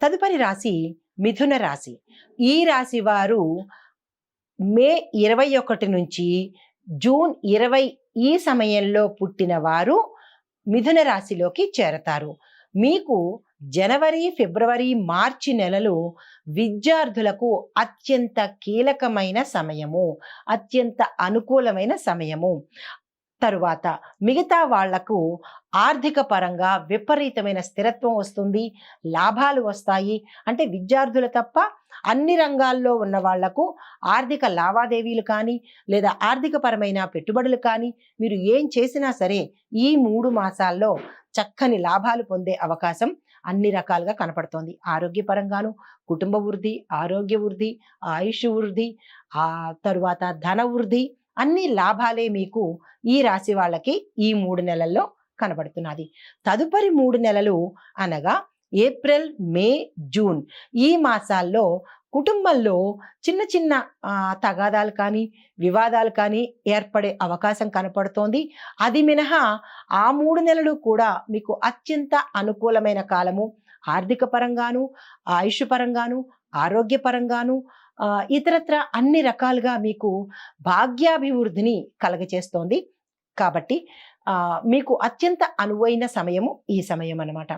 తదుపరి రాశి మిథున రాశి. ఈ రాశి వారు మే 21 నుంచి జూన్ 20 ఈ సమయంలో పుట్టిన వారు మిథున రాశిలోకి చేరతారు. మీకు జనవరి, ఫిబ్రవరి, మార్చి నెలలు విద్యార్థులకు అత్యంత కీలకమైన సమయము, అత్యంత అనుకూలమైన సమయము. తరువాత మిగతా వాళ్లకు ఆర్థిక పరంగా విపరీతమైన స్థిరత్వం వస్తుంది, లాభాలు వస్తాయి. అంటే విద్యార్థులు తప్ప అన్ని రంగాల్లో ఉన్న వాళ్లకు ఆర్థిక లావాదేవీలు కానీ లేదా ఆర్థిక పరమైన పెట్టుబడులు కానీ మీరు ఏం చేసినా సరే ఈ 3 మాసాల్లో చక్కని లాభాలు పొందే అవకాశం అన్ని రకాలుగా కనపడుతోంది. ఆరోగ్యపరంగాను, కుటుంబ వృద్ధి, ఆరోగ్య వృద్ధి, ఆయుష్ వృద్ధి, తరువాత ధన వృద్ధి, అన్ని లాభాలే మీకు ఈ రాశి వాళ్ళకి ఈ 3 నెలల్లో కనబడుతున్నది. తదుపరి 3 నెలలు అనగా ఏప్రిల్, మే, జూన్ ఈ మాసాల్లో కుటుంబంలో చిన్న చిన్న తగాదాలు కానీ వివాదాలు కానీ ఏర్పడే అవకాశం కనపడుతోంది. అది మినహా ఆ 3 నెలలు కూడా మీకు అత్యంత అనుకూలమైన కాలము. ఆర్థిక పరంగాను, ఆయుష్ పరంగాను, ఆరోగ్యపరంగాను, ఇతరత్ర అన్ని రకాలుగా మీకు భాగ్యాభివృద్ధిని కలగచేస్తోంది. కాబట్టి మీకు అత్యంత అనువైన సమయము ఈ సమయం అన్నమాట.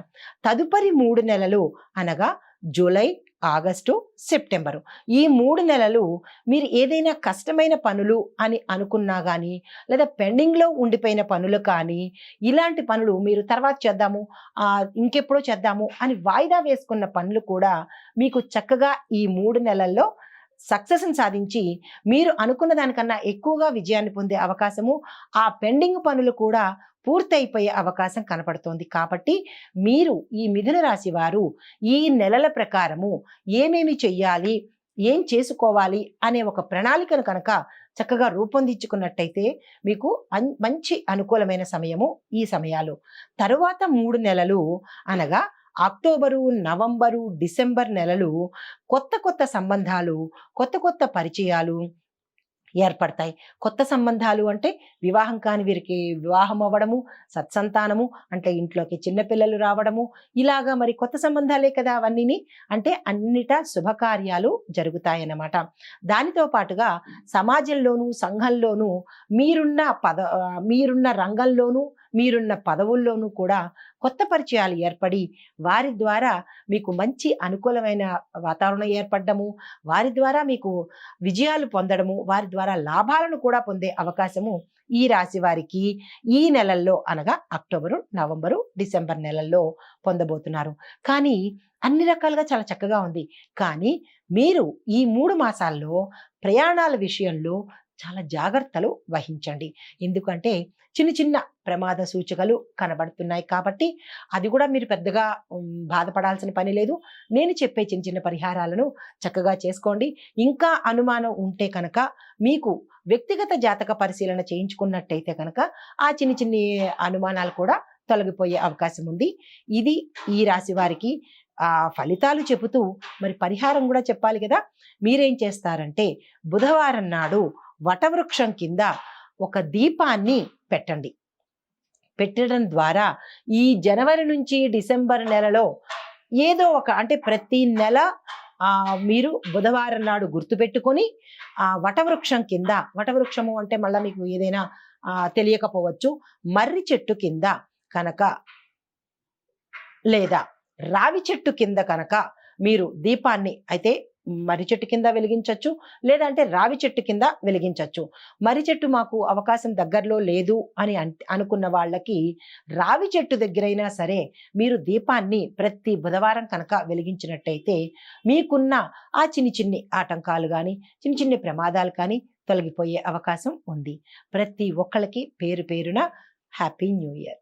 తదుపరి 3 నెలలు అనగా జూలై, ఆగస్టు, సెప్టెంబరు ఈ 3 నెలలు మీరు ఏదైనా కష్టమైన పనులు అని అనుకున్నా కానీ లేదా పెండింగ్లో ఉండిపోయిన పనులు కానీ ఇలాంటి పనులు మీరు తర్వాత చేద్దాము, ఇంకెప్పుడో చేద్దాము అని వాయిదా వేసుకున్న పనులు కూడా మీకు చక్కగా ఈ 3 నెలల్లో సక్సెస్ని సాధించి మీరు అనుకున్న దానికన్నా ఎక్కువగా విజయాన్ని పొందే అవకాశము, ఆ పెండింగ్ పనులు కూడా పూర్తయిపోయే అవకాశం కనపడుతోంది. కాబట్టి మీరు ఈ మిథున రాశి వారు ఈ నెలల ప్రకారము ఏమేమి చెయ్యాలి, ఏం చేసుకోవాలి అనే ఒక ప్రణాళికను కనుక చక్కగా రూపొందించుకున్నట్టయితే మీకు మంచి అనుకూలమైన సమయము ఈ సమయాలు. తరువాత 3 నెలలు అనగా అక్టోబరు, నవంబరు, డిసెంబర్ నెలలు కొత్త కొత్త సంబంధాలు, కొత్త కొత్త పరిచయాలు ఏర్పడతాయి. కొత్త సంబంధాలు అంటే వివాహం కాని వీరికి వివాహం అవ్వడము, సత్సంతానము అంటే ఇంట్లోకి చిన్నపిల్లలు రావడము, ఇలాగా మరి కొత్త సంబంధాలే కదా అవన్నీ. అంటే అన్నిటా శుభకార్యాలు జరుగుతాయన్నమాట. దానితో పాటుగా సమాజంలోనూ సంఘంలోనూ మీరున్న రంగంలోనూ మీరున్న పదవుల్లోనూ కూడా కొత్త పరిచయాలు ఏర్పడి వారి ద్వారా మీకు మంచి అనుకూలమైన వాతావరణం ఏర్పడము, వారి ద్వారా మీకు విజయాలు పొందడము, వారి ద్వారా లాభాలను కూడా పొందే అవకాశము ఈ రాశి వారికి ఈ నెలల్లో అనగా అక్టోబరు, నవంబరు, డిసెంబర్ నెలల్లో పొందబోతున్నారు. కానీ అన్ని రకాలుగా చాలా చక్కగా ఉంది. కానీ మీరు ఈ 3 మాసాల్లో ప్రయాణాల విషయంలో చాలా జాగ్రత్తలు వహించండి. ఎందుకంటే చిన్న చిన్న ప్రమాద సూచికలు కనబడుతున్నాయి. కాబట్టి అది కూడా మీరు పెద్దగా బాధపడాల్సిన పని లేదు. నేను చెప్పే చిన్న చిన్న పరిహారాలను చక్కగా చేసుకోండి. ఇంకా అనుమానం ఉంటే కనుక మీకు వ్యక్తిగత జాతక పరిశీలన చేయించుకున్నట్టయితే కనుక ఆ చిన్న చిన్న అనుమానాలు కూడా తొలగిపోయే అవకాశం ఉంది. ఇది ఈ రాశి వారికి ఫలితాలు చెబుతూ మరి పరిహారం కూడా చెప్పాలి కదా. మీరేం చేస్తారంటే బుధవారం నాడు వటవృక్షం కింద ఒక దీపాన్ని పెట్టండి. పెట్టడం ద్వారా ఈ జనవరి నుంచి డిసెంబర్ నెలలో ఏదో ఒక అంటే ప్రతి నెల మీరు బుధవారం నాడు గుర్తుపెట్టుకొని వటవృక్షం కింద, వటవృక్షము అంటే మళ్ళీ మీకు ఏదైనా తెలియకపోవచ్చు, మర్రి చెట్టు కింద కనుక లేదా రావి చెట్టు కింద కనుక మీరు దీపాన్ని అయితే మర్రి చెట్టు కింద వెలిగించవచ్చు, లేదంటే రావి చెట్టు కింద వెలిగించవచ్చు. మర్రి చెట్టు మాకు అవకాశం దగ్గరలో లేదు అని అనుకున్న వాళ్ళకి రావి చెట్టు దగ్గరైనా సరే మీరు దీపాన్ని ప్రతి బుధవారం కనుక వెలిగించినట్టయితే మీకున్న ఆ చిన్ని చిన్ని ఆటంకాలు కానీ చిన్ని చిన్ని ప్రమాదాలు కానీ తొలగిపోయే అవకాశం ఉంది. ప్రతి ఒక్కళ్ళకి పేరు పేరున హ్యాపీ న్యూ ఇయర్.